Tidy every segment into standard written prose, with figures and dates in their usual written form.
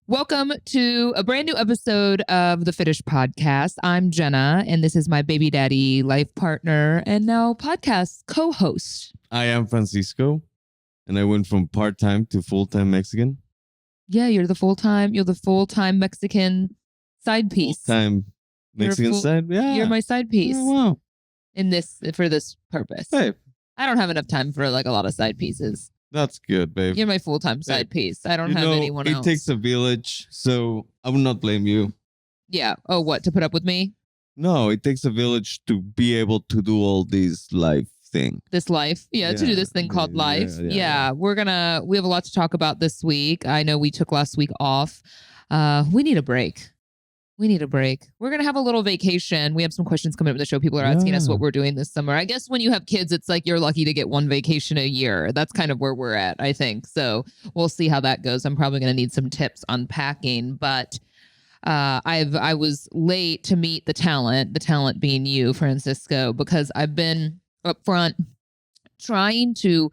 Welcome to a brand new episode of the Fitish podcast. I'm Jenna, and this is my baby daddy, life partner, and now podcast co-host. I am Francisco, and I went from part-time to full-time Mexican. Yeah, you're the full-time Mexican side piece. Full-time Mexican side? Yeah. You're my side piece. Oh, wow. For this purpose. Babe. I don't have enough time for like a lot of side pieces. That's good, babe. You're my full-time side piece. I don't have anyone else. It takes a village, so I will not blame you. Yeah. Oh, what? To put up with me? No, it takes a village to be able to do all these life thing. This life. Yeah, to do this thing called life. Yeah. We have a lot to talk about this week. I know we took last week off. We need a break. We're going to have a little vacation. We have some questions coming up in the show. People are asking us what we're doing this summer. I guess when you have kids, it's like you're lucky to get one vacation a year. That's kind of where we're at, I think. So we'll see how that goes. I'm probably going to need some tips on packing, but I was late to meet the talent being you, Francisco, because I've been up front trying to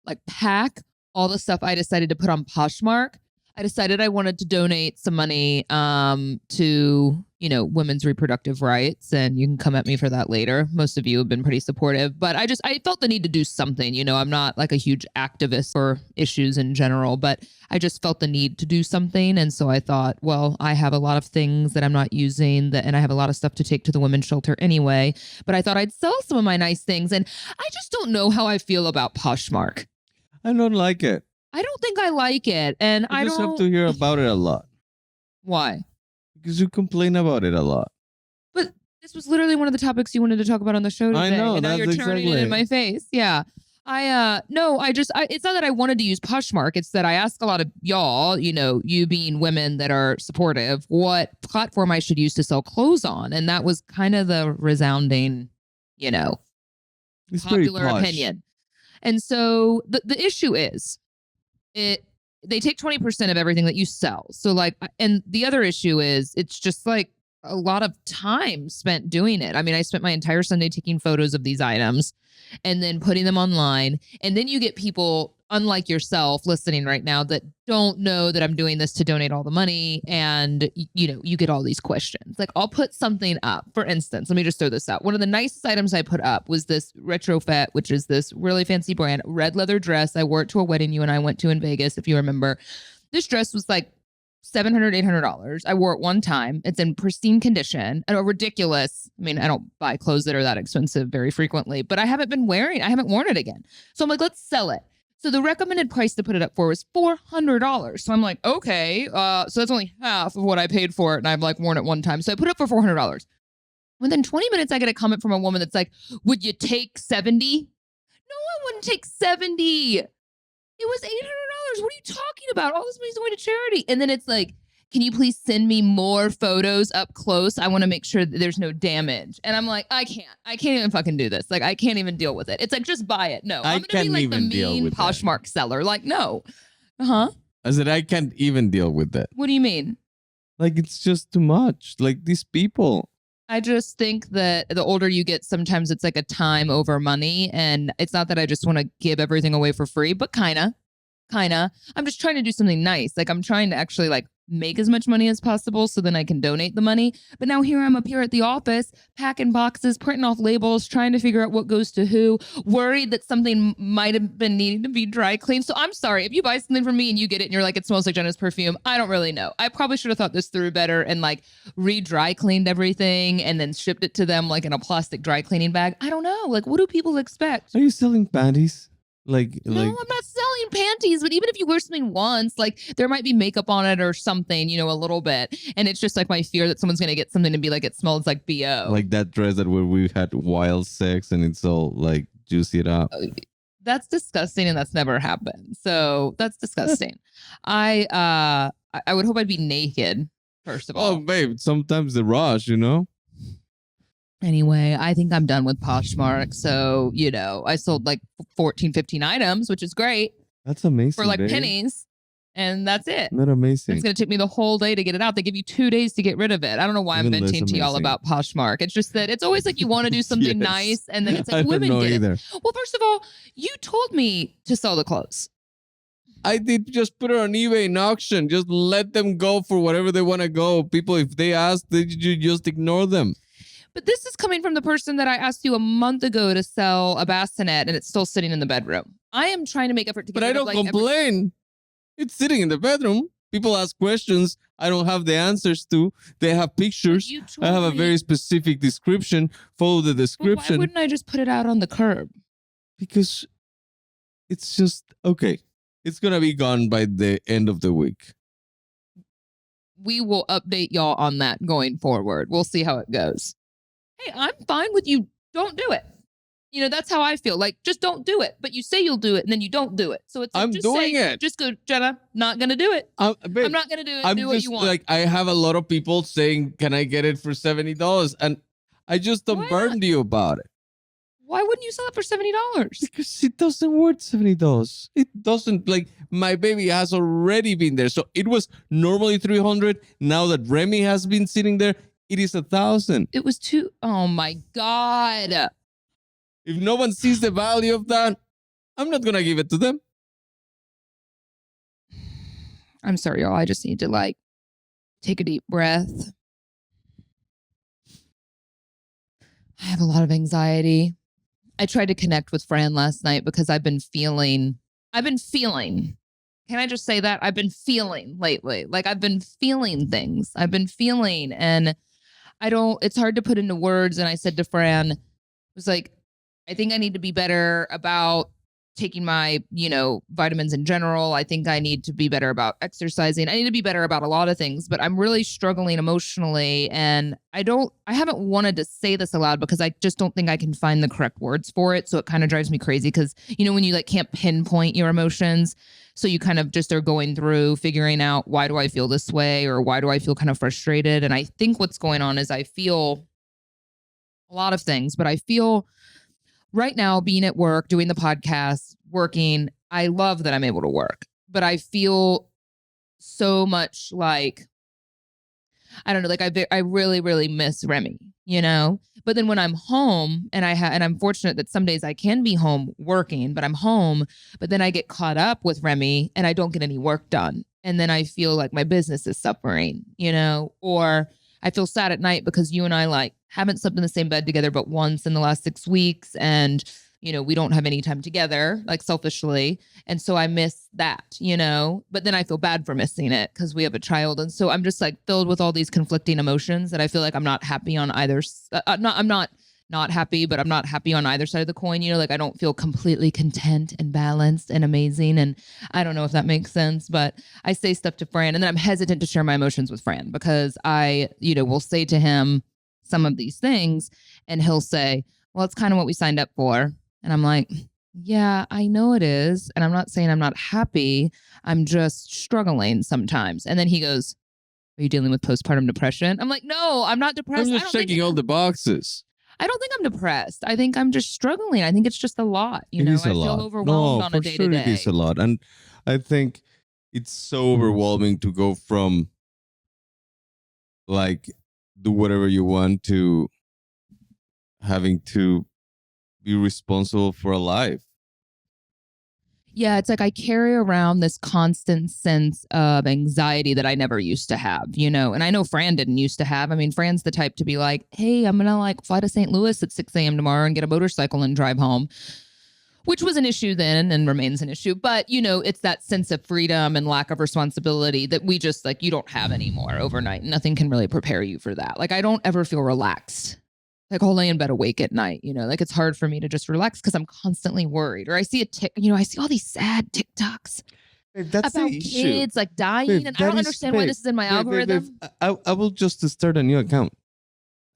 like pack all the stuff I decided to put on Poshmark. I decided I wanted to donate some money to, women's reproductive rights. And you can come at me for that later. Most of you have been pretty supportive. But I felt the need to do something. I'm not like a huge activist for issues in general, but I just felt the need to do something. And so I thought, well, I have a lot of things that I'm not using and I have a lot of stuff to take to the women's shelter anyway. But I thought I'd sell some of my nice things. And I just don't know how I feel about Poshmark. I don't like it. I don't think I like it. And I just don't have to hear about it a lot. Why? Because you complain about it a lot. But this was literally one of the topics you wanted to talk about on the show today. I know. And now you're turning it in my face. Yeah. It's not that I wanted to use Poshmark. It's that I ask a lot of y'all, you being women that are supportive, what platform I should use to sell clothes on. And that was kind of the resounding, It's popular opinion. And so the issue is, they take 20% of everything that you sell. So and the other issue is it's just like a lot of time spent doing it. I mean, I spent my entire Sunday taking photos of these items and then putting them online. And then you get people, unlike yourself, listening right now that don't know that I'm doing this to donate all the money. And, you get all these questions. Like I'll put something up. For instance, let me just throw this out. One of the nicest items I put up was this Retrofit, which is this really fancy brand, red leather dress. I wore it to a wedding you and I went to in Vegas, if you remember. This dress was like $700, $800. I wore it one time. It's in pristine condition and a ridiculous. I mean, I don't buy clothes that are that expensive very frequently, but I haven't worn it again. So I'm like, let's sell it. So the recommended price to put it up for was $400. So I'm like, okay, so that's only half of what I paid for it. And I've like worn it one time. So I put it up for $400. Within 20 minutes, I get a comment from a woman that's like, would you take 70? No, I wouldn't take 70. It was $800. What are you talking about? All this money's going to charity. And then it's like, can you please send me more photos up close? I want to make sure that there's no damage. And I'm like, I can't even fucking do this. Like, I can't even deal with it. It's like, just buy it. No, I'm going to be like the mean Poshmark seller. Like, no. I said, I can't even deal with that. What do you mean? Like, it's just too much. Like, these people. I just think that the older you get, sometimes it's like a time over money. And it's not that I just want to give everything away for free, but kind of. I'm just trying to do something nice. Like I'm trying to actually like make as much money as possible so then I can donate the money. But now here I'm up here at the office, packing boxes, printing off labels, trying to figure out what goes to who, worried that something might have been needing to be dry cleaned. So I'm sorry, if you buy something from me and you get it and you're like, it smells like Jenna's perfume, I don't really know. I probably should have thought this through better and like re-dry cleaned everything and then shipped it to them like in a plastic dry cleaning bag. I don't know. Like, what do people expect? Are you selling panties? No, I'm not selling panties, but even if you wear something once, like there might be makeup on it or something, a little bit. And it's just like my fear that someone's going to get something and be like, it smells like BO. Like that dress that where we had wild sex and it's all like juicied up. That's disgusting and that's never happened. So that's disgusting. I would hope I'd be naked, first of all. Oh, babe, sometimes the rush, Anyway, I think I'm done with Poshmark. So, I sold like 14, 15 items, which is great. That's amazing. For like pennies. And that's it. Not amazing. It's going to take me the whole day to get it out. They give you 2 days to get rid of it. I don't know why I'm venting to y'all about Poshmark. It's just that it's always like you want to do something nice and then it's like women get it. Well, first of all, you told me to sell the clothes. I did just put it on eBay in auction. Just let them go for whatever they want to go. People, if they ask, you just ignore them. But this is coming from the person that I asked you a month ago to sell a bassinet and it's still sitting in the bedroom. I am trying to make effort to get But I don't complain. It's sitting in the bedroom. People ask questions I don't have the answers to. They have pictures. I have a very specific description. Follow the description. Why wouldn't I just put it out on the curb? Because it's just, okay. It's going to be gone by the end of the week. We will update y'all on that going forward. We'll see how it goes. Hey, I'm fine with you. Don't do it. You know, that's how I feel. Like, just don't do it. But you say you'll do it, and then you don't do it. So it's like, I'm just doing it. Just go, Jenna, not going to do it. Babe, I'm not going to do it. I'm do just what you want. Like, I have a lot of people saying, can I get it for $70? And I just don't burden you about it. Why wouldn't you sell it for $70? Because it doesn't worth $70. It doesn't. Like, my baby has already been there. So it was normally $300. Now that Remy has been sitting there, it is $1,000. It was too. Oh my God. If no one sees the value of that, I'm not gonna give it to them. I'm sorry, y'all. I just need to like take a deep breath. I have a lot of anxiety. I tried to connect with Fran last night because I've been feeling. Can I just say that? I've been feeling lately. Like I've been feeling things. And it's hard to put into words. And I said to Fran, it was like, I think I need to be better about taking my, vitamins in general. I think I need to be better about exercising. I need to be better about a lot of things, but I'm really struggling emotionally. And I haven't wanted to say this aloud because I just don't think I can find the correct words for it. So it kind of drives me crazy because, when you like can't pinpoint your emotions. So you kind of just are going through figuring out, why do I feel this way? Or why do I feel kind of frustrated? And I think what's going on is I feel a lot of things, but I feel right now being at work, doing the podcast, working, I love that I'm able to work, but I feel so much like, I don't know, like I really, really miss Remy, but then when I'm home and and I'm fortunate that some days I can be home working, but I'm home, but then I get caught up with Remy and I don't get any work done. And then I feel like my business is suffering, or I feel sad at night because you and I like haven't slept in the same bed together but once in the last 6 weeks. And, we don't have any time together, like selfishly. And so I miss that, but then I feel bad for missing it because we have a child. And so I'm just like filled with all these conflicting emotions that I feel like I'm not happy on either. I'm not happy, but I'm not happy on either side of the coin. Like I don't feel completely content and balanced and amazing. And I don't know if that makes sense, but I say stuff to Fran and then I'm hesitant to share my emotions with Fran because I, will say to him some of these things and he'll say, well, it's kind of what we signed up for. And I'm like, yeah, I know it is. And I'm not saying I'm not happy. I'm just struggling sometimes. And then he goes, are you dealing with postpartum depression? I'm like, no, I'm not depressed. I'm just checking all the boxes. I don't think I'm depressed. I think I'm just struggling. I think it's just a lot. I feel overwhelmed on a day to day. It is a lot. And I think it's so overwhelming to go from like do whatever you want to having to be responsible for a life. Yeah, it's like I carry around this constant sense of anxiety that I never used to have, and I know Fran didn't used to have. I mean, Fran's the type to be like, hey, I'm going to like fly to St. Louis at 6 a.m. tomorrow and get a motorcycle and drive home, which was an issue then and remains an issue. But, it's that sense of freedom and lack of responsibility that we just like, you don't have anymore overnight. Nothing can really prepare you for that. Like, I don't ever feel relaxed. Like I'll lay in bed awake at night, like it's hard for me to just relax because I'm constantly worried. Or I see I see all these sad TikToks that's about kids like dying. And I don't understand why this is in my algorithm. I will just start a new account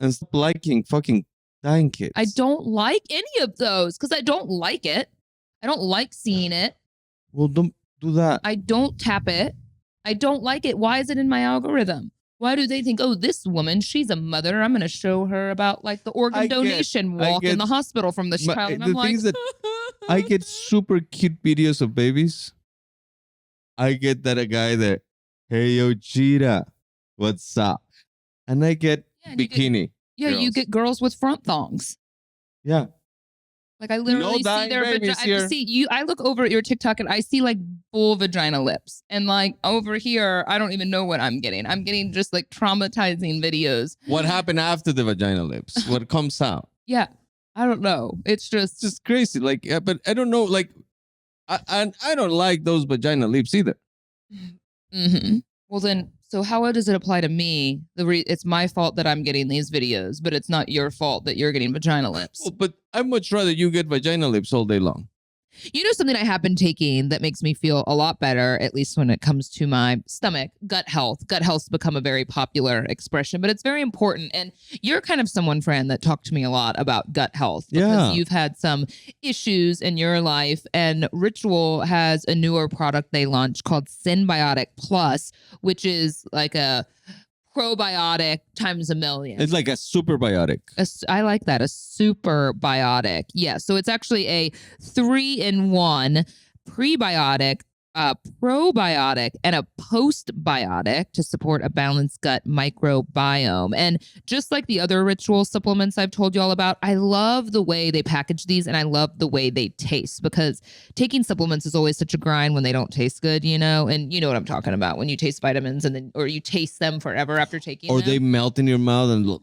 and stop liking fucking dying kids. I don't like any of those because I don't like it. I don't like seeing it. Well, don't do that. I don't tap it. I don't like it. Why is it in my algorithm? Why do they think, oh, this woman, she's a mother. I'm going to show her about like the organ donation walk in the hospital from this child. And I'm like, that I get super cute videos of babies. I get that a guy that, hey, yo, cheetah, what's up? And I get bikini. You get girls with front thongs. Yeah. Like I literally see dying their babies vagina. here. See you. I look over at your TikTok and I see like full vagina lips, and like over here, I don't even know what I'm getting. I'm getting just like traumatizing videos. What happened after the vagina lips? What comes out? Yeah, I don't know. It's Just crazy. Like, but I don't know. Like, I don't like those vagina lips either. Mm-hmm. Well, then, so how does it apply to me? It's my fault that I'm getting these videos, but it's not your fault that you're getting vagina lips. Well, but I'd much rather you get vagina lips all day long. You know, something I have been taking that makes me feel a lot better, at least when it comes to my stomach, gut health. Gut health's become a very popular expression, but it's very important. And you're kind of someone, Fran, that talked to me a lot about gut health because you've had some issues in your life. And Ritual has a newer product they launched called Synbiotic Plus, which is like a probiotic times a million. It's like a superbiotic. I like that. A superbiotic. Yeah. So it's actually a 3-in-1 prebiotic, probiotic, and a postbiotic to support a balanced gut microbiome. And just like the other Ritual supplements I've told you all about, I love the way they package these and I love the way they taste, because taking supplements is always such a grind when they don't taste good, you know? And you know what I'm talking about when you taste vitamins and then, or you taste them forever after taking or them. they melt in your mouth and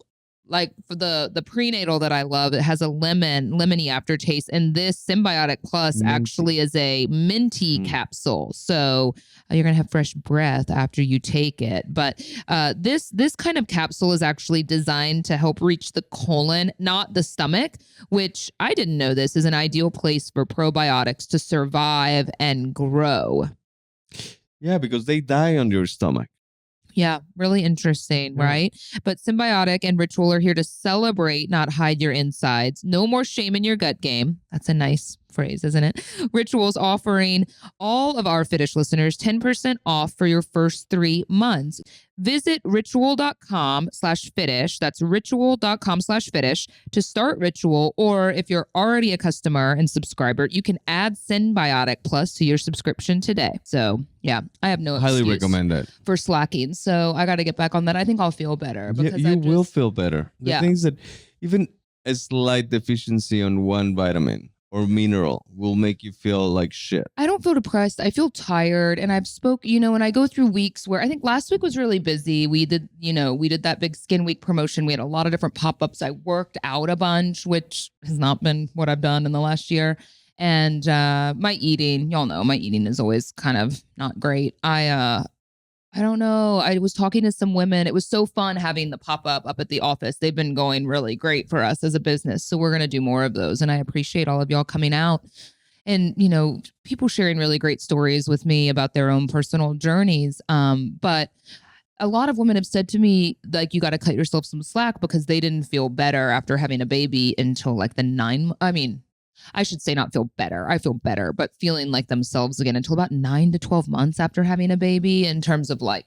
like for the prenatal that I love, it has a lemony aftertaste, and this Synbiotic Plus actually is a minty capsule. So you're gonna have fresh breath after you take it. But this kind of capsule is actually designed to help reach the colon, not the stomach, which I didn't know this is an ideal place for probiotics to survive and grow. Yeah, because they die on your stomach. Yeah, really interesting, right? But Synbiotic and Ritual are here to celebrate, not hide your insides. No more shame in your gut game. That's a nice phrase, isn't it? Ritual's offering all of our Fitish listeners 10% off for your first 3 months. Visit ritual.com/Fitish. That's ritual.com/Fitish to start Ritual. Or if you're already a customer and subscriber, you can add Synbiotic Plus to your subscription today. So yeah, I have no excuse Highly recommend that for slacking. So I got to get back on that. I think I'll feel better. Yeah, you will feel better. The things that even a slight deficiency on one vitamin or mineral will make you feel like shit. I don't feel depressed. I feel tired. And and I go through weeks where I think last week was really busy. We did that big skin week promotion. We had a lot of different pop-ups. I worked out a bunch, which has not been what I've done in the last year. And my eating, y'all know my eating is always kind of not great. I don't know. I was talking to some women. It was so fun having the pop-up up at the office. They've been going really great for us as a business. So we're going to do more of those. And I appreciate all of y'all coming out and, people sharing really great stories with me about their own personal journeys. But a lot of women have said to me, like, you got to cut yourself some slack because they didn't feel better after having a baby until like I should say not feel better. I feel better, but feeling like themselves again until about 9 to 12 months after having a baby, in terms of like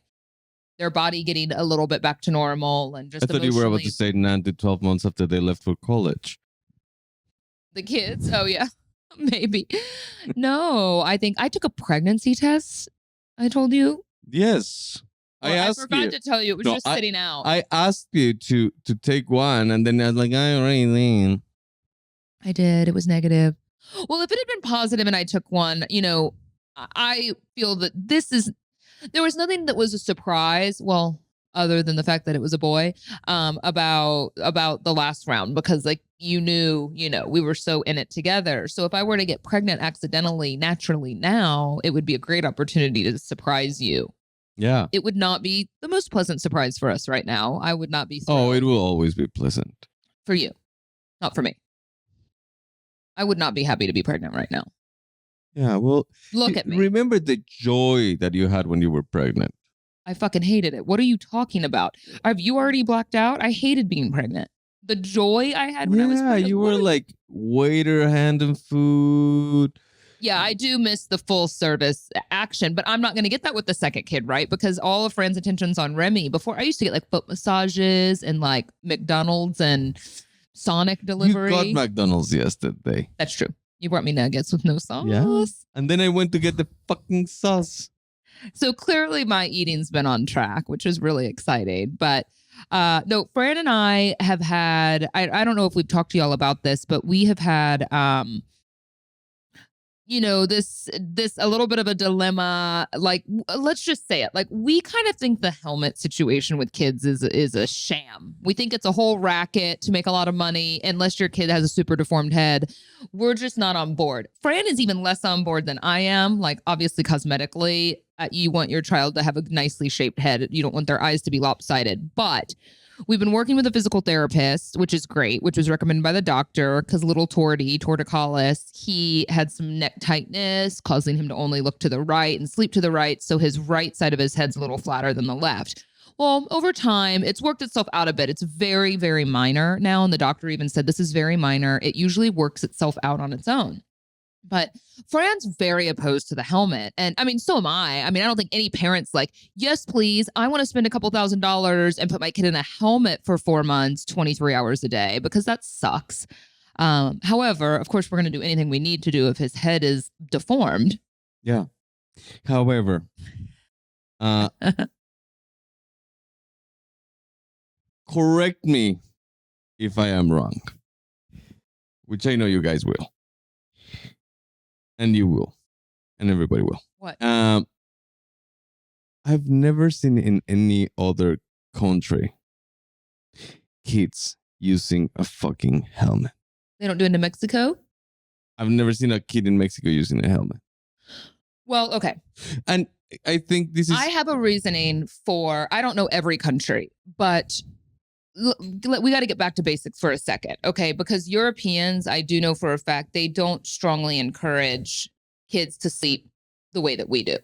their body getting a little bit back to normal and just I thought you were about to say 9 to 12 months after they left for college. The kids? Oh, yeah, maybe. No, I think I took a pregnancy test. I told you? Yes. I forgot to tell you. It was just sitting out. I asked you to take one, and then I was like, I already did. I did. It was negative. Well, if it had been positive and I took one, I feel that there was nothing that was a surprise. Well, other than the fact that it was a boy, about the last round, because like, we were so in it together. So if I were to get pregnant accidentally, naturally now, it would be a great opportunity to surprise you. Yeah. It would not be the most pleasant surprise for us right now. I would not be thrilled. Oh, it will always be pleasant. For you, not for me. I would not be happy to be pregnant right now. Yeah, well, look at me. Remember the joy that you had when you were pregnant. I fucking hated it. What are you talking about? Have you already blacked out? I hated being pregnant. The joy I had when I was pregnant. Yeah, you were like waiter handing food. Yeah, I do miss the full service action, but I'm not going to get that with the second kid, right? Because all of Fran's attention's on Remy. Before, I used to get like foot massages and like McDonald's and Sonic delivery. You got McDonald's yesterday. That's true. You brought me nuggets with no sauce. Yeah. And then I went to get the fucking sauce. So clearly my eating's been on track, which is really exciting. But No, Fran and I have had, I don't know if we've talked to y'all about this, but we have had, this a little bit of a dilemma. Like, let's just say it. Like, we kind of think the helmet situation with kids is a sham. We think it's a whole racket to make a lot of money, unless your kid has a super deformed head. We're just not on board. Fran is even less on board than I am. Like, obviously, cosmetically, you want your child to have a nicely shaped head. You don't want their eyes to be lopsided. But we've been working with a physical therapist, which is great, which was recommended by the doctor because little torticollis, he had some neck tightness, causing him to only look to the right and sleep to the right. So his right side of his head's a little flatter than the left. Well, over time, it's worked itself out a bit. It's very, very minor now. And the doctor even said this is very minor. It usually works itself out on its own. But Fran's very opposed to the helmet. And I mean, so am I. I mean, I don't think any parent's like, yes, please, I want to spend a couple $1,000s and put my kid in a helmet for 4 months, 23 hours a day, because that sucks. However, of course, we're going to do anything we need to do if his head is deformed. Yeah. However, correct me if I am wrong, which I know you guys will. And you will. And everybody will. What? I've never seen in any other country kids using a fucking helmet. They don't do it in Mexico? I've never seen a kid in Mexico using a helmet. Well, okay. And I think this is... I have a reasoning for, I don't know every country, but we got to get back to basics for a second, okay? Because Europeans, I do know for a fact, they don't strongly encourage kids to sleep the way that we do.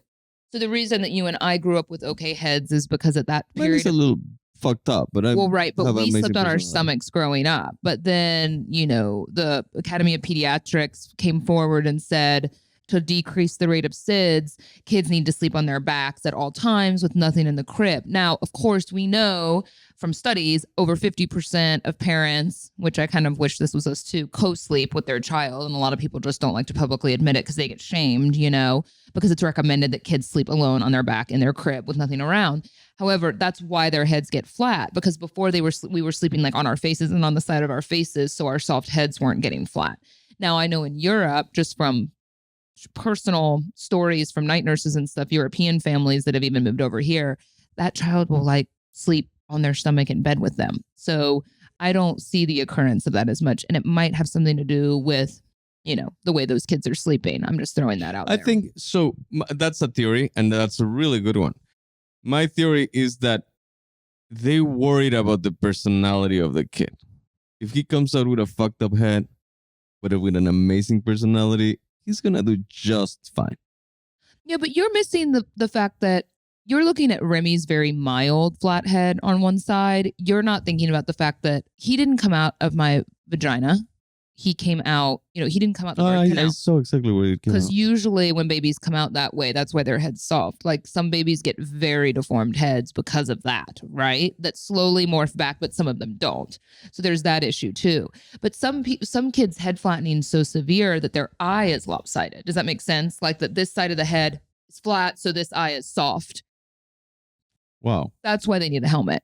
So the reason that you and I grew up with okay heads is because at that period, it's a little fucked up, but well, right, but we slept on our stomachs growing up. But then, the Academy of Pediatrics came forward and said, to decrease the rate of SIDS, kids need to sleep on their backs at all times with nothing in the crib. Now, of course, we know from studies over 50% of parents, which I kind of wish this was us too, co-sleep with their child. And a lot of people just don't like to publicly admit it because they get shamed, because it's recommended that kids sleep alone on their back in their crib with nothing around. However, that's why their heads get flat, because before we were sleeping like on our faces and on the side of our faces, so our soft heads weren't getting flat. Now, I know in Europe, just from personal stories from night nurses and stuff, European families that have even moved over here, that child will like sleep on their stomach in bed with them. So I don't see the occurrence of that as much. And it might have something to do with, the way those kids are sleeping. I'm just throwing that out there. I think so. That's a theory, and that's a really good one. My theory is that they worried about the personality of the kid. If he comes out with a fucked up head, but with an amazing personality, he's going to do just fine. Yeah, but you're missing the fact that you're looking at Remy's very mild flat head on one side. You're not thinking about the fact that he didn't come out of my vagina. He came out, he didn't come out the birth canal. I saw exactly where it came out. Because usually when babies come out that way, that's why their head's soft. Like some babies get very deformed heads because of that, right? That slowly morph back, but some of them don't. So there's that issue too. But some kids' head flattening is so severe that their eye is lopsided. Does that make sense? Like that this side of the head is flat, so this eye is soft. Wow. That's why they need a helmet.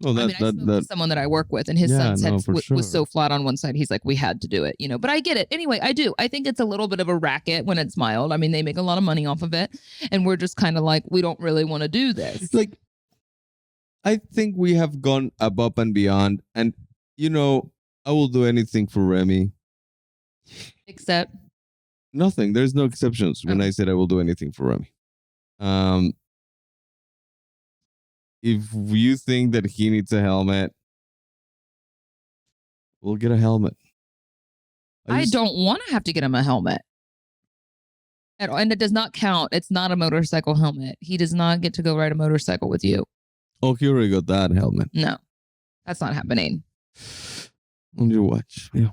Well, I spoke to someone that I work with, and his son's head was so flat on one side. He's like, we had to do it, But I get it. Anyway, I do. I think it's a little bit of a racket when it's mild. I mean, they make a lot of money off of it, and we're just kind of like, we don't really want to do this. Like, I think we have gone above and beyond, and I will do anything for Remy. Except nothing. There's no exceptions when I said I will do anything for Remy. If you think that he needs a helmet, we'll get a helmet. I don't want to have to get him a helmet. And it does not count. It's not a motorcycle helmet. He does not get to go ride a motorcycle with you. Oh, he already got that helmet. No, that's not happening. On your watch. Yeah.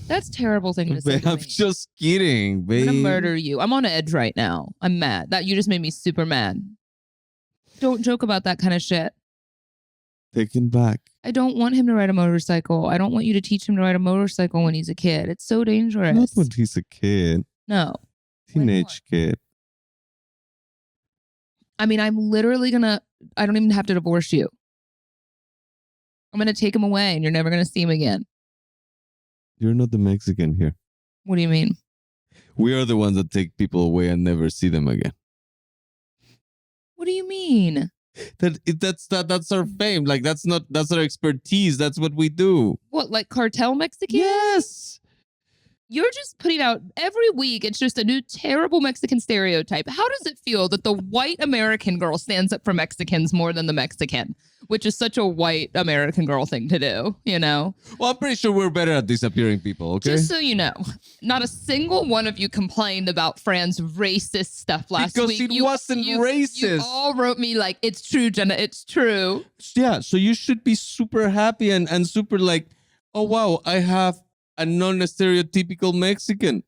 That's a terrible thing to say. I'm just kidding, babe. I'm going to murder you. I'm on edge right now. I'm mad. You just made me super mad. Don't joke about that kind of shit. Taken back. I don't want him to ride a motorcycle. I don't want you to teach him to ride a motorcycle when he's a kid. It's so dangerous. Not when he's a kid. No. Teenage kid. I mean, I'm literally I don't even have to divorce you. I'm going to take him away and you're never going to see him again. You're not the Mexican here. What do you mean? We are the ones that take people away and never see them again. What do you mean? That's our fame. Like that's our expertise. That's what we do. What, like cartel Mexican? Yes. You're just putting out every week. It's just a new terrible Mexican stereotype. How does it feel that the white American girl stands up for Mexicans more than the Mexican, which is such a white American girl thing to do, you know? Well, I'm pretty sure we're better at disappearing people, okay? Just so you know, not a single one of you complained about Fran's racist stuff last week. Because it wasn't racist. You all wrote me like, it's true, Jenna, it's true. Yeah, so you should be super happy and super like, oh, wow, I have a non-stereotypical Mexican.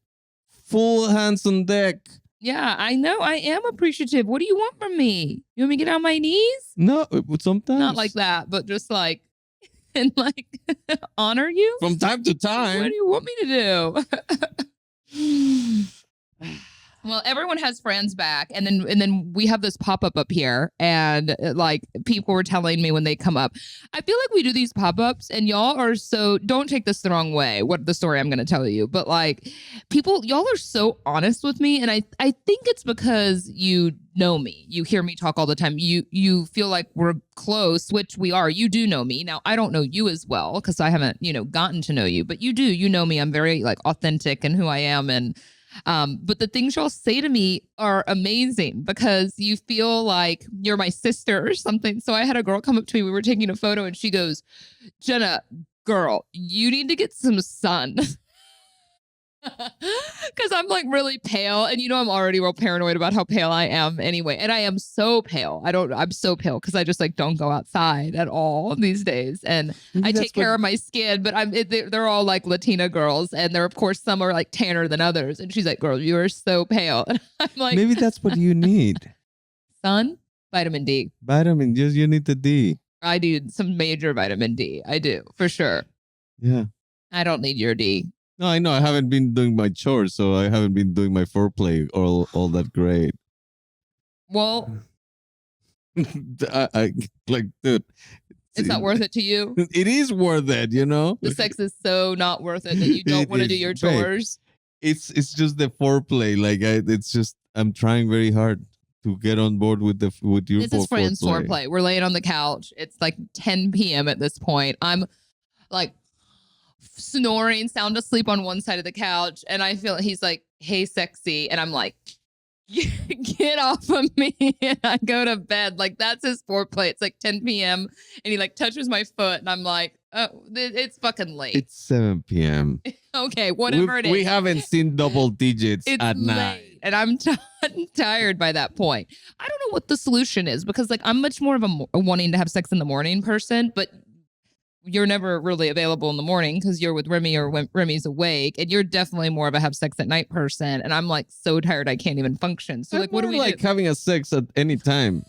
Full hands on deck. Yeah, I know. I am appreciative. What do you want from me? You want me to get on my knees? No, sometimes. Not like that, but just like, and like honor you? From time to time. What do you want me to do? Well, everyone has Fran's back, and then we have this pop-up up here, and like people were telling me when they come up. I feel like we do these pop-ups, and y'all are so, don't take this the wrong way, what the story I'm going to tell you, but like y'all are so honest with me, and I think it's because you know me. You hear me talk all the time. You feel like we're close, which we are. You do know me. Now, I don't know you as well because I haven't, gotten to know you, but you do. You know me. I'm very like authentic in who I am, and but the things y'all say to me are amazing because you feel like you're my sister or something. So I had a girl come up to me. We were taking a photo and she goes, Jenna, girl, you need to get some sun. Because I'm like really pale, and I'm already real paranoid about how pale I am anyway. And I am so pale. I'm so pale because I just like don't go outside at all these days. And I take care of my skin, but they're all like Latina girls, and they're, of course, some are like tanner than others. And she's like, girl, you are so pale. And I'm like, maybe that's what you need. Sun, vitamin D. You need the D. I do some major vitamin D. I do, for sure. Yeah. I don't need your D. No, I know. I haven't been doing my chores, so I haven't been doing my foreplay all that great. Well, I like, dude. It's not worth it to you. It is worth it, The sex is so not worth it that you don't want to do your chores. Babe, it's just the foreplay. Like it's just I'm trying very hard to get on board with your. This is Fran's foreplay. We're laying on the couch. It's like 10 p.m. at this point. I'm like snoring, sound asleep on one side of the couch, and I feel he's like, hey, sexy, and I'm like, get off of me, and I go to bed. Like, that's his foreplay. It's like 10 p.m. and he like touches my foot, and I'm like, oh, it's fucking late. It's 7 p.m. Okay, whatever it is. We haven't seen double digits at night. Late, and I'm tired by that point. I don't know what the solution is, because like I'm much more of a wanting to have sex in the morning person, but you're never really available in the morning because you're with Remy or when Remy's awake, and you're definitely more of a have sex at night person. And I'm like so tired I can't even function. So like, what do we like do? Having a sex at any time,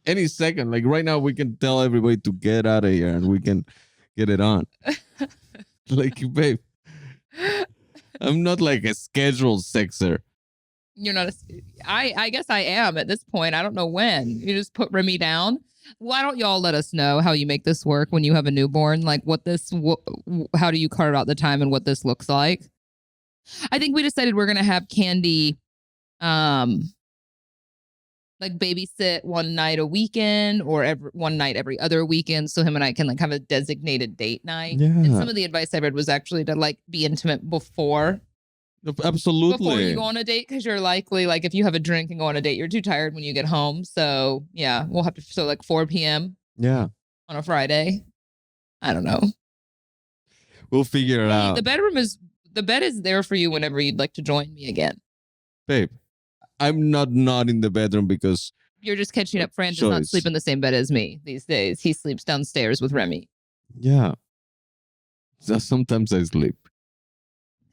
any second. Like right now, we can tell everybody to get out of here and we can get it on. Like, babe, I'm not like a scheduled sexer. You're not I guess I am at this point. I don't know when. You just put Remy down. Why don't y'all let us know how you make this work when you have a newborn? Like how do you carve out the time and what this looks like? I think we decided we're going to have Candy, like babysit one night a weekend or one night every other weekend. So him and I can like have a designated date night. Yeah. And some of the advice I read was actually to like be intimate before. Absolutely. Before you go on a date, because you're likely, like, if you have a drink and go on a date, you're too tired when you get home. So, yeah, we'll have to, so like 4 p.m. Yeah. On a Friday. I don't know. We'll figure it out. The bed is there for you whenever you'd like to join me again. Babe, I'm not in the bedroom because... You're just catching up. Fran does not sleep in the same bed as me these days. He sleeps downstairs with Remy. Yeah. So sometimes I sleep.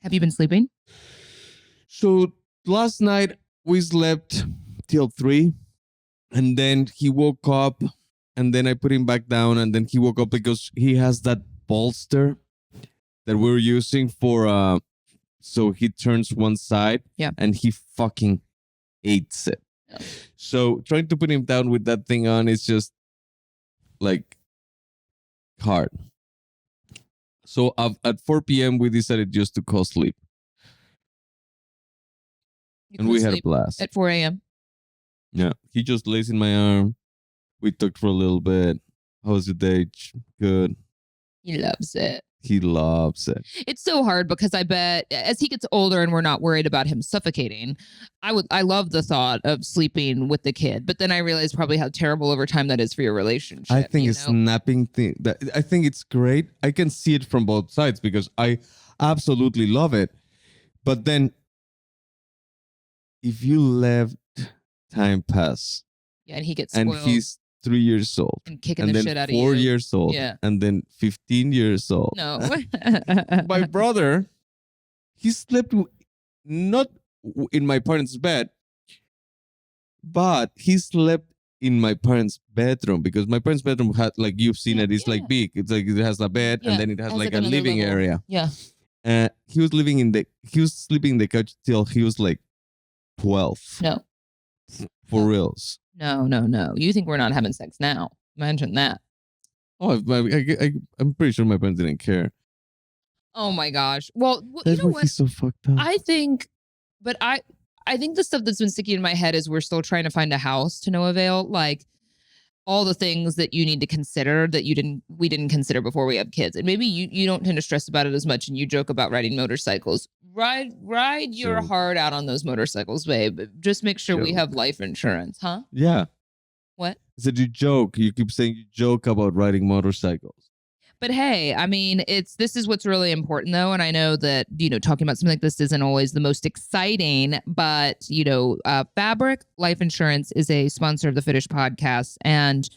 Have you been sleeping? So last night we slept till 3, and then he woke up, and then I put him back down, and then he woke up because he has that bolster that we're using for so he turns one side, yeah, and he fucking hates it. Yeah. So trying to put him down with that thing on is just like hard. So at 4 p.m. we decided just to co-sleep, and we had a blast. At 4 a.m. Yeah, he just lays in my arm. We talked for a little bit. How was your day? Good. He loves it. He loves it. It's so hard because I bet as he gets older and we're not worried about him suffocating, I love the thought of sleeping with the kid, but then I realize probably how terrible over time that is for your relationship. I think it's napping thing. I think it's great. I can see it from both sides because I absolutely love it. But then if you let time pass, yeah, and he gets spoiled, and he's 3 years old, and kicking the shit out of you, 4 years old, yeah, and then 15 years old. No, my brother, he slept not in my parents' bed, but he slept in my parents' bedroom because my parents' bedroom had, like, you've seen it, it's like big. It's like it has a bed, and then it has like a living area. Yeah. He was sleeping in the couch till he was like 12. No. For reals. No. You think we're not having sex now? Imagine that. Oh, I'm pretty sure my parents didn't care. Oh my gosh. Well, That's you know why he's so fucked up. I think the stuff that's been sticking in my head is we're still trying to find a house to no avail. Like all the things that you need to consider that we didn't consider before we have kids. And maybe you don't tend to stress about it as much and you joke about riding motorcycles. Ride your heart out on those motorcycles, babe. Just make sure we have life insurance, huh? Yeah. What? I said you joke. You keep saying you joke about riding motorcycles. But hey, I mean, this is what's really important though. And I know that, talking about something like this isn't always the most exciting, but, Fabric Life Insurance is a sponsor of the Fitish podcast. And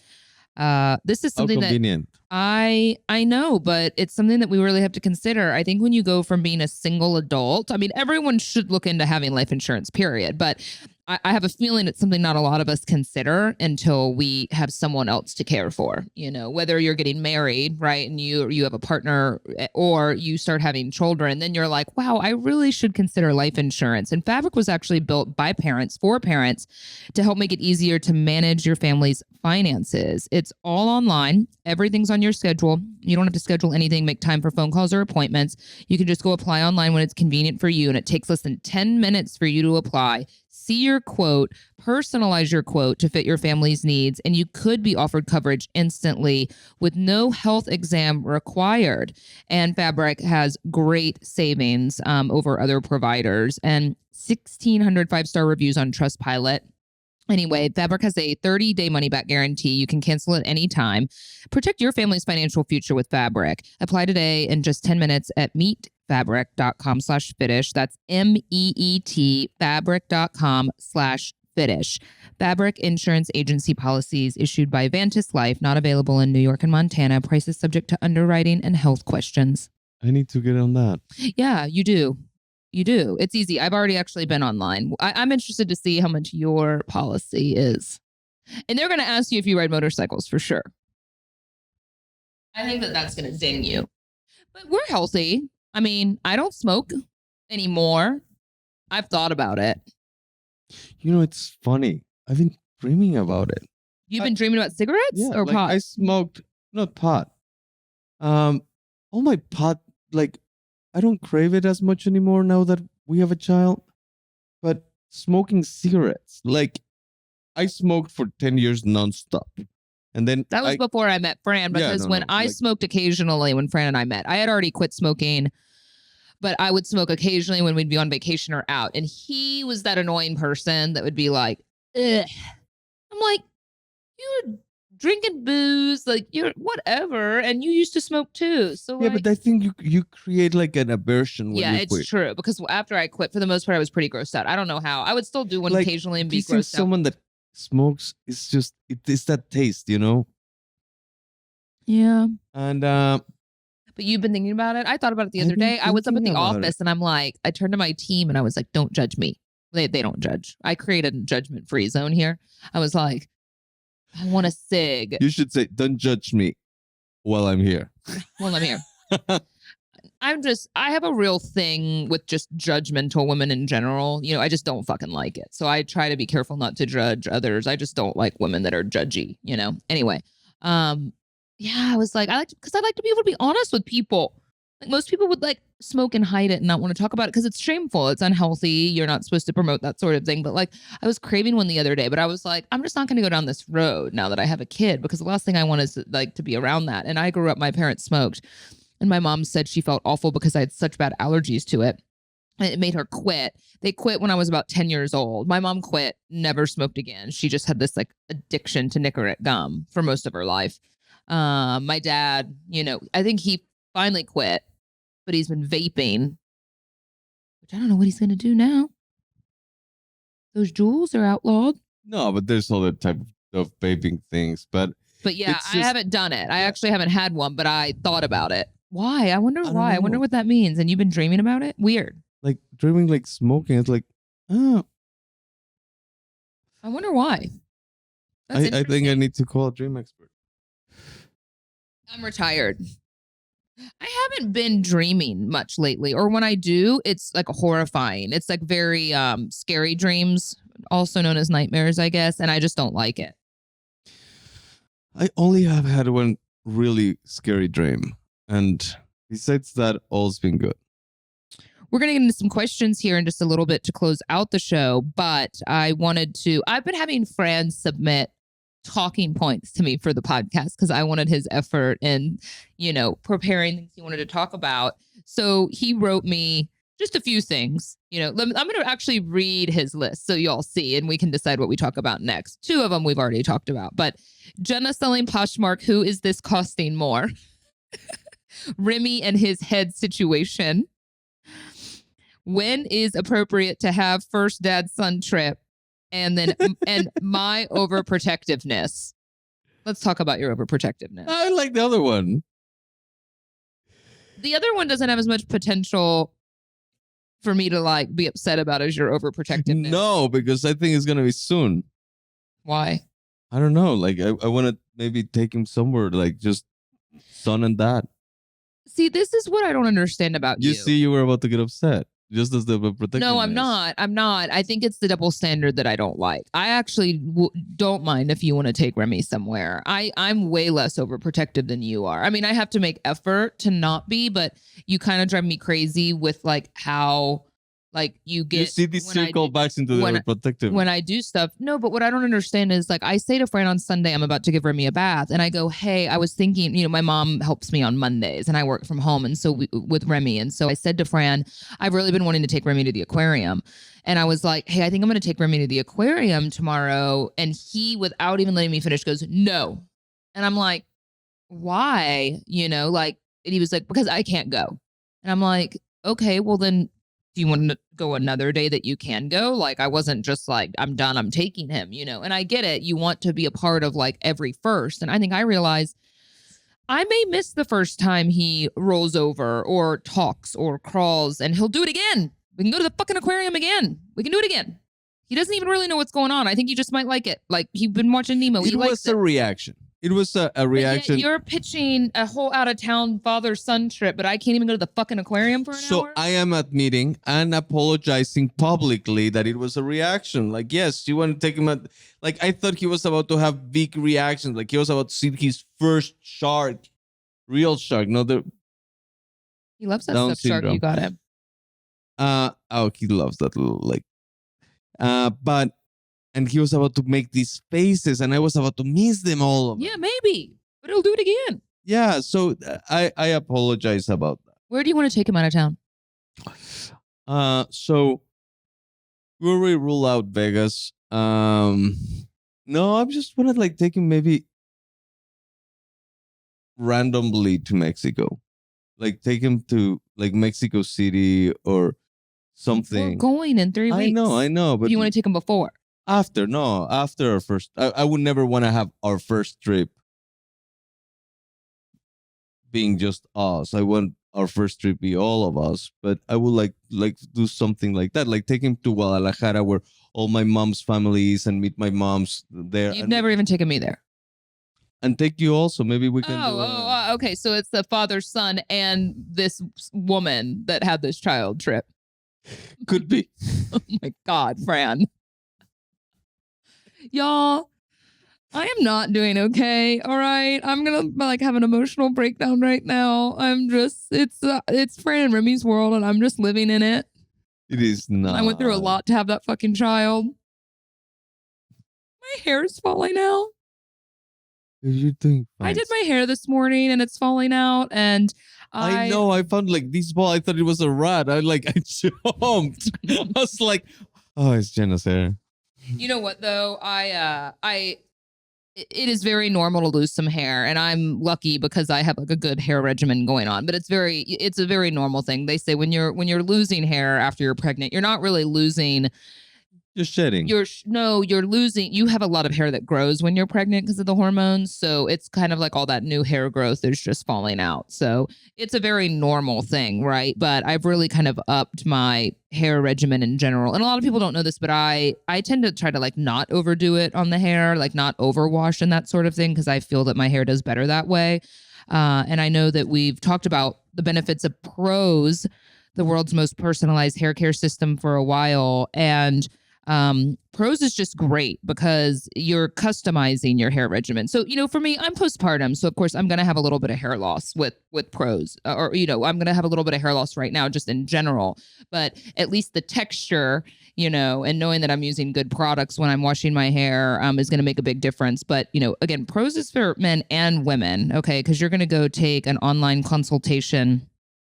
this is something that I know, but it's something that we really have to consider. I think when you go from being a single adult, I mean, everyone should look into having life insurance, period. But I have a feeling it's something not a lot of us consider until we have someone else to care for, whether you're getting married, right? And you have a partner or you start having children, then you're like, wow, I really should consider life insurance. And Fabric was actually built by parents for parents to help make it easier to manage your family's finances. It's all online. Everything's on your schedule. You don't have to schedule anything, make time for phone calls or appointments. You can just go apply online when it's convenient for you. And it takes less than 10 minutes for you to apply. See your quote, personalize your quote to fit your family's needs, and you could be offered coverage instantly with no health exam required. And Fabric has great savings over other providers and 1,600 5-star reviews on Trustpilot. Anyway, Fabric has a 30-day money-back guarantee. You can cancel at any time. Protect your family's financial future with Fabric. Apply today in just 10 minutes at meetfabric.com/Fitish. That's MEET fabric.com/Fitish. Fabric Insurance Agency policies issued by Vantis Life, not available in New York and Montana. Prices subject to underwriting and health questions. I need to get on that. Yeah, you do. You do. It's easy. I've already actually been online. I'm interested to see how much your policy is. And they're going to ask you if you ride motorcycles for sure. I think that's going to ding you. But we're healthy. I mean, I don't smoke anymore. I've thought about it. It's funny. I've been dreaming about it. You've been dreaming about cigarettes or pot? I smoked, not pot. All my pot, I don't crave it as much anymore now that we have a child. But smoking cigarettes, I smoked for 10 years nonstop. And then that was before I met Fran, because I smoked occasionally when Fran and I met. I had already quit smoking, but I would smoke occasionally when we'd be on vacation or out. And he was that annoying person that would be like, ugh. I'm like, you're drinking booze, you're whatever, and you used to smoke too. So but I think you create an aversion when you quit. It's true, because after I quit, for the most part, I was pretty grossed out. I don't know how. I would still do one occasionally and be grossed out. Someone that smokes, it's just it's that taste, Yeah. And but you've been thinking about it. I thought about it the other day. I was up at the office and I'm like, I turned to my team and I was like, don't judge me. They don't judge. I created a judgment-free zone here. I was like, I want a cig. You should say, don't judge me while I'm here. While I'm here. I have a real thing with just judgmental women in general. I just don't fucking like it. So I try to be careful not to judge others. I just don't like women that are judgy, Anyway, Yeah, I was like, because I like to be able to be honest with people. Like most people would like smoke and hide it and not want to talk about it because it's shameful. It's unhealthy. You're not supposed to promote that sort of thing. But like, I was craving one the other day, but I was like, I'm just not going to go down this road now that I have a kid because the last thing I want is like to be around that. And I grew up, my parents smoked, and my mom said she felt awful because I had such bad allergies to it. And it made her quit. They quit when I was about 10 years old. My mom quit, never smoked again. She just had this like addiction to Nicorette gum for most of her life. My dad, I think he finally quit, but he's been vaping, which I don't know what he's going to do now. Those jewels are outlawed. No, but there's other type of vaping things. But yeah, it's I just, haven't done it. I actually haven't had one, but I thought about it. Why? I wonder I don't why. I wonder know. what that means. And you've been dreaming about it? Weird. Like dreaming, like smoking. It's like, oh, I wonder why. That's I think I need to call a dream expert. I'm retired. I haven't been dreaming much lately, or when I do, it's like horrifying. It's like very scary dreams, also known as nightmares, I guess, and I just don't like it. I only have had one really scary dream, and besides that, all's been good. We're going to get into some questions here in just a little bit to close out the show, but I've been having Fran submit talking points to me for the podcast because I wanted his effort in, preparing things he wanted to talk about. So he wrote me just a few things. I'm going to actually read his list so y'all see, and we can decide what we talk about next. Two of them we've already talked about, but Jenna selling Poshmark, who is this costing more? Remy and his head situation. When is appropriate to have first dad-son trip? And then and my overprotectiveness. Let's talk about your overprotectiveness. I like the other one. The other one doesn't have as much potential for me to like be upset about as your overprotectiveness. No, because I think it's gonna be soon. Why? I don't know. Like I want to maybe take him somewhere, like just son and dad. See, this is what I don't understand about you. You see, you were about to get upset. Just as the protectiveness. No, I'm not. I think it's the double standard that I don't like. I actually don't mind if you want to take Remy somewhere. I'm way less overprotective than you are. I mean, I have to make effort to not be, but you kind of drive me crazy with like how like you get. You see this circle backs into the overprotective. When I do stuff. No, but what I don't understand is like I say to Fran on Sunday, I'm about to give Remy a bath. And I go, hey, I was thinking, my mom helps me on Mondays and I work from home. And so with Remy. And so I said to Fran, I've really been wanting to take Remy to the aquarium. And I was like, hey, I think I'm going to take Remy to the aquarium tomorrow. And he, without even letting me finish, goes, no. And I'm like, why? And he was like, because I can't go. And I'm like, okay, well then, do you want to go another day that you can go? Like, I wasn't just like, I'm done, I'm taking him, and I get it. You want to be a part of like every first. And I think I realized I may miss the first time he rolls over or talks or crawls, and he'll do it again. We can go to the fucking aquarium again. We can do it again. He doesn't even really know what's going on. I think he just might like it. Like, he's been watching Nemo. It was a reaction. It was a reaction. You're pitching a whole out-of-town father-son trip, but I can't even go to the fucking aquarium for an hour? So I am admitting and apologizing publicly that it was a reaction. Like, yes, you want to take him at... Like, I thought he was about to have big reactions. Like, he was about to see his first shark. Real shark. No, the... He loves that stuff shark you got him. He loves that little, like... And he was about to make these faces, and I was about to miss them all of them. Yeah, maybe. But he'll do it again. Yeah, so I apologize about that. Where do you want to take him out of town? So we already rule out Vegas. No, I just want to like take him maybe randomly to Mexico. Like take him to like Mexico City or something. We're going in 3 weeks. I know. But you want to take him before? After our first. I would never want to have our first trip being just us. I want our first trip be all of us, but I would like do something like that, like take him to Guadalajara where all my mom's family is and meet my mom's there. You've never even taken me there. And take you also. Maybe we can okay. So it's the father, son, and this woman that had this child trip. Could be. Oh my God, Fran. Y'all, I am not doing okay. All right. I'm gonna like have an emotional breakdown right now. I'm just it's Fran and Remy's world and I'm just living in it. It is I went through a not. lot to have that fucking child. My hair is falling out. You're doing fine. I did my hair this morning and it's falling out and I know. I found like this ball. I thought it was a rat. I jumped. I was like, oh, it's Jenna's hair. You know what though? It is very normal to lose some hair and I'm lucky because I have like a good hair regimen going on, but it's a very normal thing. They say when you're losing hair after you're pregnant, you're not really losing. You're shedding. You're losing. You have a lot of hair that grows when you're pregnant because of the hormones. So it's kind of like all that new hair growth is just falling out. So it's a very normal thing, right? But I've really kind of upped my hair regimen in general. And a lot of people don't know this, but I tend to try to like not overdo it on the hair, like not overwash and that sort of thing, because I feel that my hair does better that way. And I know that we've talked about the benefits of Prose, the world's most personalized hair care system, for a while. And Prose is just great because you're customizing your hair regimen. So, for me, I'm postpartum. So of course I'm going to have a little bit of hair loss with Prose, or, I'm going to have a little bit of hair loss right now, just in general, but at least the texture, and knowing that I'm using good products when I'm washing my hair, is going to make a big difference. But, again, Prose is for men and women. Okay. Cause you're going to go take an online consultation.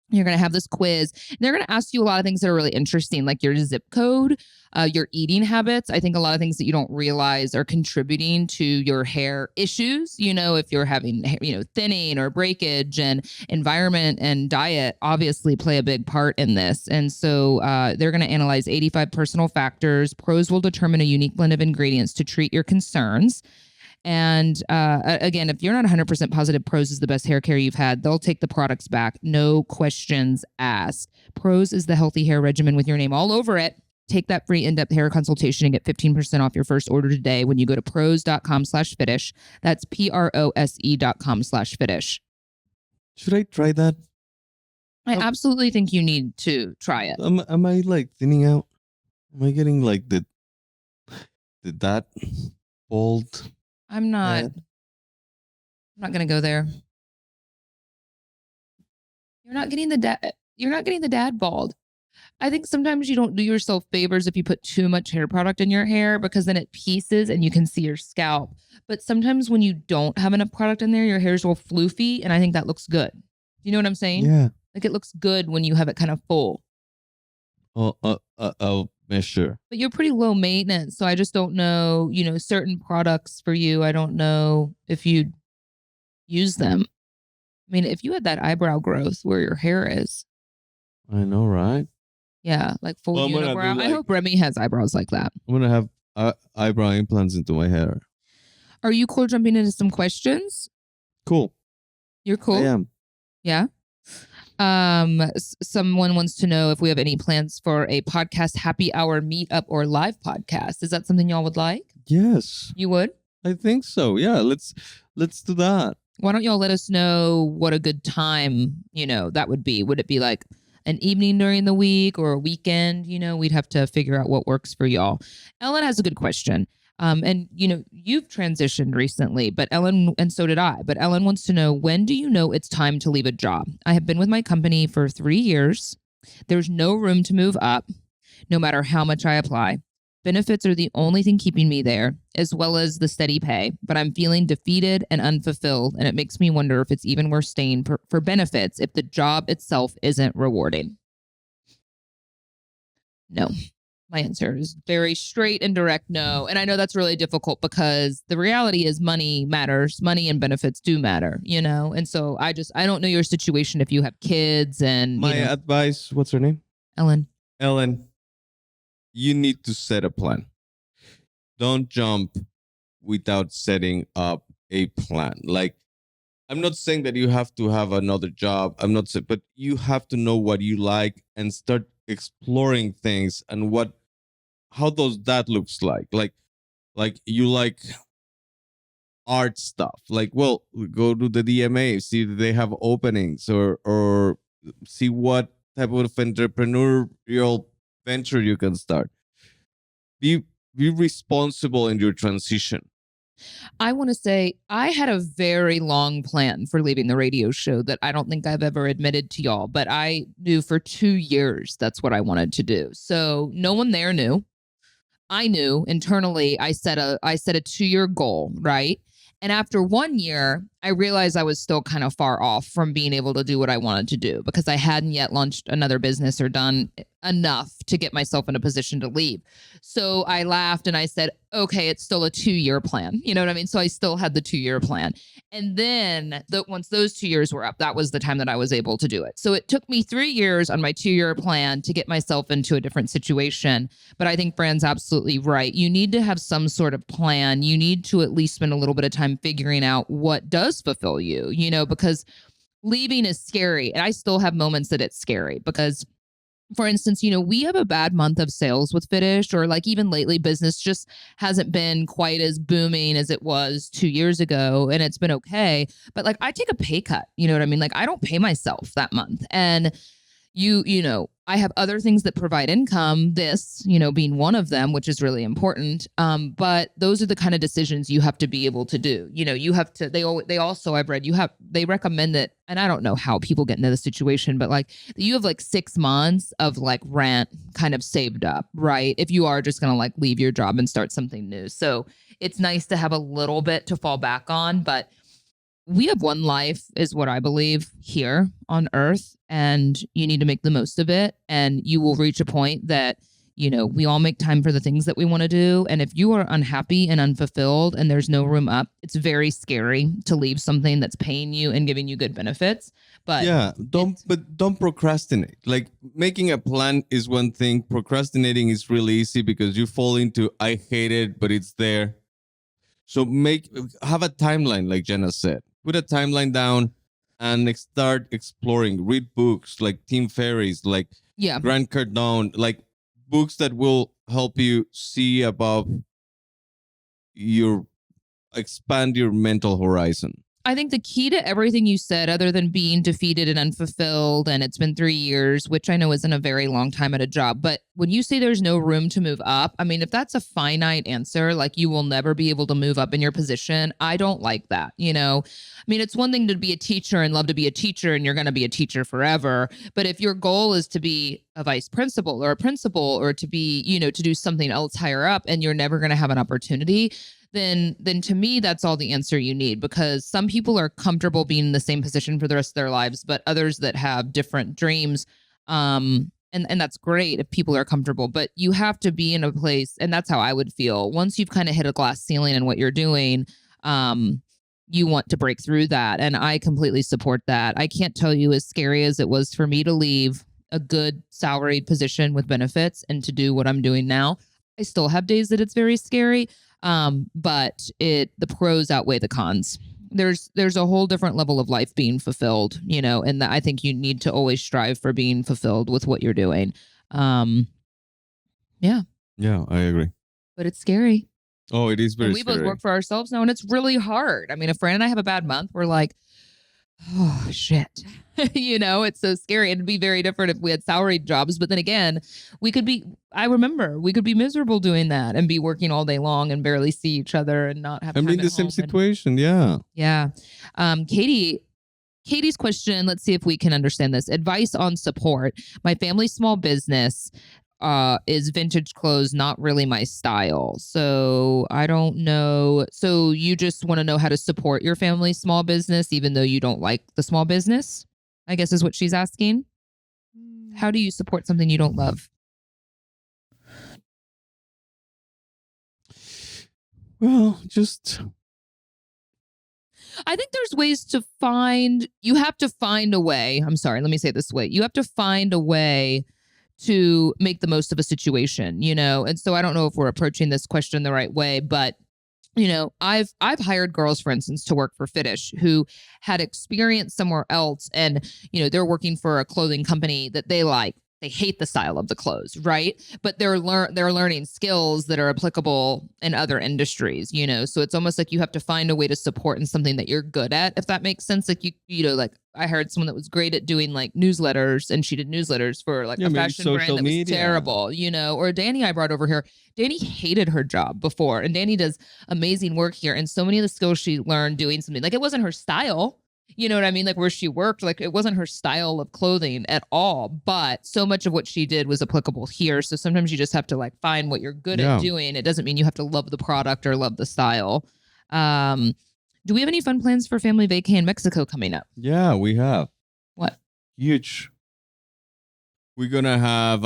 You're going to have this quiz. They're going to ask you a lot of things that are really interesting, like your zip code, your eating habits. I think a lot of things that you don't realize are contributing to your hair issues. If you're having, thinning or breakage, and environment and diet obviously play a big part in this. And so they're going to analyze 85 personal factors. Prose will determine a unique blend of ingredients to treat your concerns. And again, if you're not 100% positive Prose is the best hair care you've had, they'll take the products back. No questions asked. Prose is the healthy hair regimen with your name all over it. Take that free in-depth hair consultation and get 15% off your first order today when you go to prose.com/Fitish. That's prose.com/Fitish. Should I try that? I absolutely think you need to try it. Am I like thinning out? Am I getting like that bald? I'm not going to go there. You're not getting the dad bald. I think sometimes you don't do yourself favors if you put too much hair product in your hair, because then it pieces and you can see your scalp. But sometimes when you don't have enough product in there, your hair's all floofy, and I think that looks good. You know what I'm saying? Yeah. Like it looks good when you have it kind of full. I'll measure. But you're pretty low maintenance, so I just don't know, certain products for you. I don't know if you'd use them. I mean, if you had that eyebrow growth where your hair is. I know, right? Yeah, like full Well, unibrow. I hope Remy has eyebrows like that. I'm going to have eyebrow implants into my hair. Are you cool jumping into some questions? Cool. You're cool? I am. Yeah. Someone wants to know if we have any plans for a podcast happy hour meetup or live podcast. Is that something y'all would like? Yes. You would? I think so. Yeah, let's do that. Why don't y'all let us know what a good time, that would be? Would it be like an evening during the week or a weekend? We'd have to figure out what works for y'all. Ellen has a good question. And you've transitioned recently, but Ellen, and so did I, but Ellen wants to know, when do you know it's time to leave a job? I have been with my company for 3 years. There's no room to move up, no matter how much I apply. Benefits are the only thing keeping me there, as well as the steady pay, but I'm feeling defeated and unfulfilled, and it makes me wonder if it's even worth staying for benefits if the job itself isn't rewarding. No. My answer is very straight and direct no. And I know that's really difficult because the reality is money matters. Money and benefits do matter, And so I don't know your situation if you have kids and my advice, what's her name? Ellen, you need to set a plan. Don't jump without setting up a plan. Like, I'm not saying that you have to have another job. I'm not saying, but you have to know what you like and start exploring things and how that looks like. Like you like art stuff. Like, well, go to the DMA, see if they have openings, or see what type of entrepreneurial venture you can start. Be responsible in your transition. I want to say I had a very long plan for leaving the radio show that I don't think I've ever admitted to y'all, but I knew for 2 years that's what I wanted to do. So no one there knew. I knew internally I set a 2-year goal, right? And after 1 year, I realized I was still kind of far off from being able to do what I wanted to do because I hadn't yet launched another business or done enough to get myself in a position to leave. So I laughed and I said, okay, it's still a 2-year plan. You know what I mean? So I still had the 2-year plan. And then once those 2 years were up, that was the time that I was able to do it. So it took me 3 years on my 2-year plan to get myself into a different situation. But I think Fran's absolutely right. You need to have some sort of plan. You need to at least spend a little bit of time figuring out what does fulfill you, because leaving is scary. And I still have moments that it's scary because, for instance, we have a bad month of sales with Fitish, or like even lately, business just hasn't been quite as booming as it was 2 years ago. And it's been okay. But like I take a pay cut, you know what I mean? Like I don't pay myself that month. And I have other things that provide income, this, being one of them, which is really important. But those are the kind of decisions you have to be able to do. You have to, they also, I've read, they recommend that, and I don't know how people get into the situation, but like you have like 6 months of like rent kind of saved up, right? If you are just going to like leave your job and start something new. So it's nice to have a little bit to fall back on, but we have one life, is what I believe, here on earth, and you need to make the most of it. And you will reach a point that, we all make time for the things that we want to do. And if you are unhappy and unfulfilled and there's no room up, it's very scary to leave something that's paying you and giving you good benefits. But yeah, don't procrastinate. Like making a plan is one thing. Procrastinating is really easy because you fall into I hate it, but it's there. So have a timeline, like Jenna said. Put a timeline down and start exploring. Read books like Tim Ferriss, like yeah, Grant Cardone, like books that will help you see above expand your mental horizon. I think the key to everything you said, other than being defeated and unfulfilled, and it's been 3 years, which I know isn't a very long time at a job, but when you say there's no room to move up, I mean, if that's a finite answer, like you will never be able to move up in your position, I don't like that. I mean, it's one thing to be a teacher and love to be a teacher, and you're going to be a teacher forever. But if your goal is to be a vice principal or a principal, or to be, to do something else higher up, and you're never going to have an opportunity, then to me, that's all the answer you need, because some people are comfortable being in the same position for the rest of their lives, but others that have different dreams, and that's great if people are comfortable, but you have to be in a place, and that's how I would feel. Once you've kind of hit a glass ceiling in what you're doing, you want to break through that. And I completely support that. I can't tell you, as scary as it was for me to leave a good salaried position with benefits and to do what I'm doing now, I still have days that it's very scary. But the pros outweigh the cons. There's a whole different level of life being fulfilled, and I think you need to always strive for being fulfilled with what you're doing. Yeah. Yeah, I agree. But it's scary. Oh, it is very And we scary. both work for ourselves now, and it's really hard. I mean, if Fran and I have a bad month, we're like, oh shit. It's so scary. It'd be very different if we had salaried jobs, but then again, I remember we could be miserable doing that and be working all day long and barely see each other and not have time I'm in at the same home. situation. Yeah. Yeah. Katie's question, let's see if we can understand this. Advice on support. My family's small business is vintage clothes, not really my style. So I don't know. So you just want to know how to support your family's small business, even though you don't like the small business, I guess is what she's asking. How do you support something you don't love? Well, just I think there's ways you have to find a way. I'm sorry, let me say it this way. You have to find a way to make the most of a situation, And so I don't know if we're approaching this question the right way, but I've hired girls, for instance, to work for Fitish who had experience somewhere else, and they're working for a clothing company that they like, they hate the style of the clothes, right? But they're learning skills that are applicable in other industries, you know. So it's almost like you have to find a way to support in something that you're good at, if that makes sense. Like you know, like I heard someone that was great at doing like newsletters, and she did newsletters for like Yeah, a maybe fashion brand social that was media. terrible, you know. Or Danny, I brought over here. Danny hated her job before, and Danny does amazing work here. And so many of the skills she learned doing something like it wasn't her style, you know what I mean? Like where she worked, like it wasn't her style of clothing at all, but so much of what she did was applicable here. So sometimes you just have to like find what you're good at Yeah. doing. It doesn't mean you have to love the product or love the style. Um, do we have any fun plans for family vacay in Mexico coming up? Yeah, we have. What? Huge. We're gonna have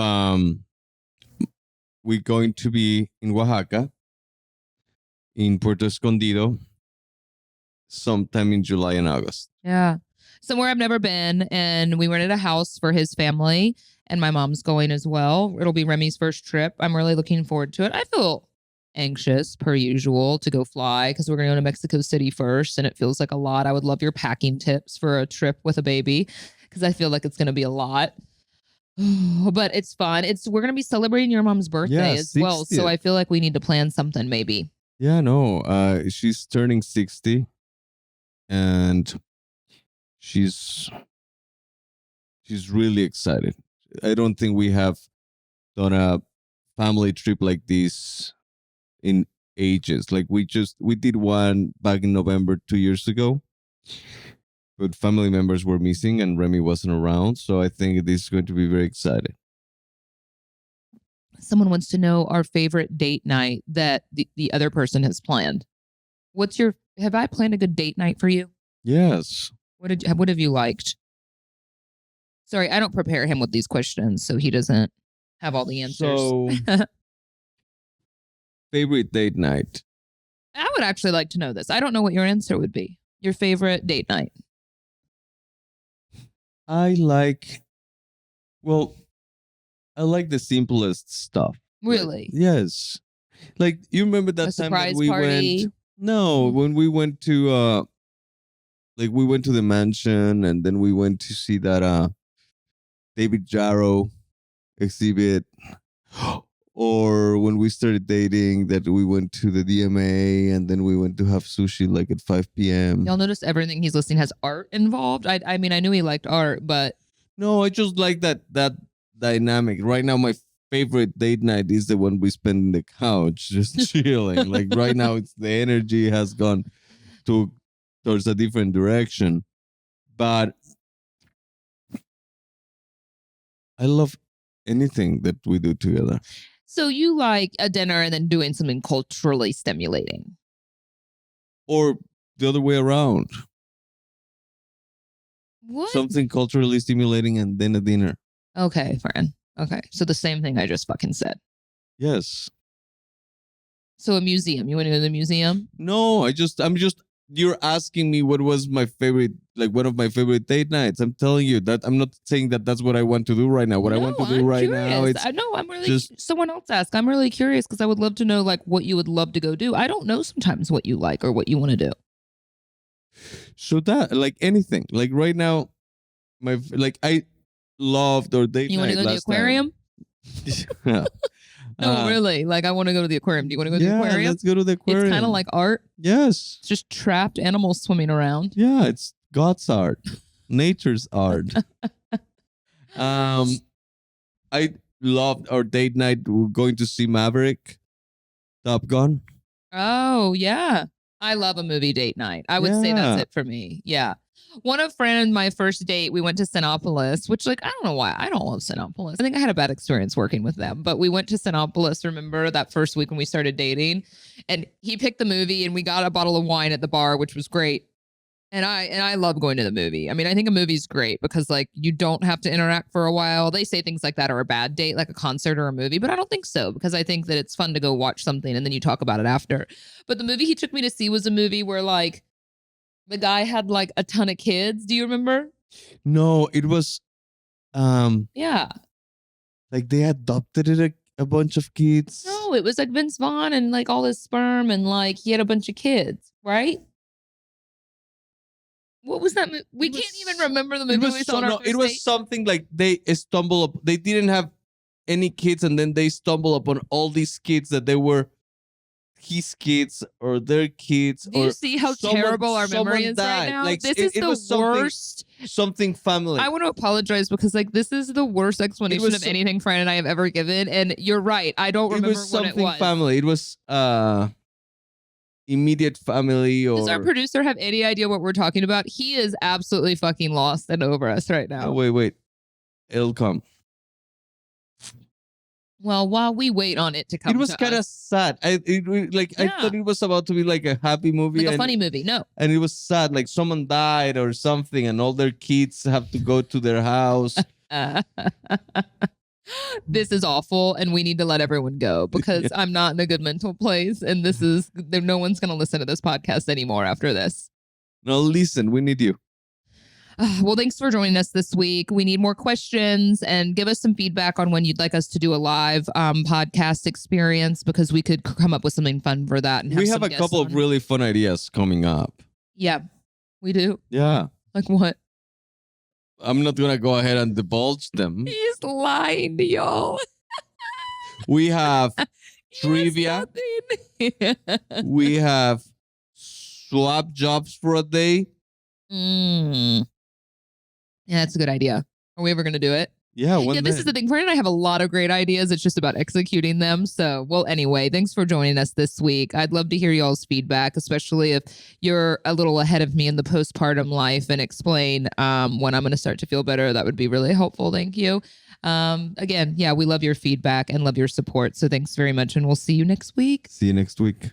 we're going to be in Oaxaca, in Puerto Escondido, sometime in July and August. Yeah. Somewhere I've never been. And we rented a house for his family, and my mom's going as well. It'll be Remy's first trip. I'm really looking forward to it. I feel anxious per usual to go fly because we're going to go to Mexico City first, and it feels like a lot. I would love your packing tips for a trip with a baby because I feel like it's going to be a lot. But it's fun. We're going to be celebrating your mom's birthday as well. So 60th. I feel like we need to plan something maybe. Yeah, no. She's turning 60, and she's really excited. I don't think we have done a family trip like this in ages. Like we did one back in November 2 years ago, but family members were missing and Remy wasn't around. So I think this is going to be very exciting. Someone wants to know our favorite date night that the other person has planned. Have I planned a good date night for you? Yes. What have you liked? Sorry, I don't prepare him with these questions, so he doesn't have all the answers. So, favorite date night? I would actually like to know this. I don't know what your answer would be. Your favorite date night? I like the simplest stuff. Really? Like, yes. Like you remember that time that we party? went? No, when we went to we went to the mansion and then we went to see that David Jarrow exhibit. Or when we started dating, that we went to the DMA and then we went to have sushi like at 5 p.m. Y'all notice everything he's listing has art involved? I mean, I knew he liked art, but no, I just like that dynamic. Right now, my favorite date night is the one we spend in the couch, just chilling. Like right now, it's the energy has gone towards a different direction. But I love anything that we do together. So you like a dinner and then doing something culturally stimulating? Or the other way around. What? Something culturally stimulating and then a dinner. Okay, Fran. Okay. So the same thing I just fucking said. Yes. So a museum. You want to go to the museum? No, you're asking me what was my favorite, like one of my favorite date nights. I'm telling you that I'm not saying that that's what I want to do right now. What I want to do right now, I'm really someone else ask. I'm really curious because I would love to know like what you would love to go do. I don't know sometimes what you like or what you want to do. So that like anything, like right now, I loved our date night. You want to go to the aquarium? Yeah. No, really. Like, I want to go to the aquarium. Do you want to go to the aquarium? Yeah, let's go to the aquarium. It's kind of like art. Yes. It's just trapped animals swimming around. Yeah, it's God's art, nature's art. I loved our date night. We're going to see Maverick, Top Gun. Oh, yeah. I love a movie date night. I would say that's it for me. Yeah. One of Fran and my first date, we went to Sinopolis, which like, I don't know why. I don't love Sinopolis. I think I had a bad experience working with them, but we went to Sinopolis, remember that first week when we started dating, and he picked the movie and we got a bottle of wine at the bar, which was great. And I love going to the movie. I mean, I think a movie's great because like you don't have to interact for a while. They say things like that are a bad date, like a concert or a movie, but I don't think so because I think that it's fun to go watch something and then you talk about it after. But the movie he took me to see was a movie where like the guy had like a ton of kids. Do you remember? No, it was Yeah. like they adopted it a bunch of kids. No, it was like Vince Vaughn and like all his sperm and like he had a bunch of kids, right? What was that? We can't even remember the movie we saw on our first it was date. something like they stumble up. They didn't have any kids, and then they stumble upon all these kids that they were his kids or their kids. Do you see how terrible our memory is right now? Like, this is the worst. Something family. I want to apologize because like this is the worst explanation of anything Fran and I have ever given. And you're right. I don't remember what it was. Family. It was immediate family. Or does our producer have any idea what we're talking about? He is absolutely fucking lost and over us right now. Oh, wait. It'll come. Well, while we wait on it to come, it was kind of sad. I thought it was about to be like a happy movie, like a funny movie. No, and it was sad. Like someone died or something, and all their kids have to go to their house. This is awful, and we need to let everyone go because I'm not in a good mental place, and this is no one's going to listen to this podcast anymore after this. No, listen, we need you. Well, thanks for joining us this week. We need more questions and give us some feedback on when you'd like us to do a live podcast experience because we could come up with something fun for that. And we have a couple of really fun ideas coming up. Yeah, we do. Yeah. Like what? I'm not going to go ahead and divulge them. He's lying to y'all. We have trivia. We have swap jobs for a day. Yeah, that's a good idea. Are we ever going to do it? Yeah, this is the thing. Fran and I have a lot of great ideas. It's just about executing them. So, well, anyway, thanks for joining us this week. I'd love to hear y'all's feedback, especially if you're a little ahead of me in the postpartum life and explain when I'm going to start to feel better. That would be really helpful. Thank you. Again, yeah, we love your feedback and love your support. So thanks very much. And we'll see you next week. See you next week.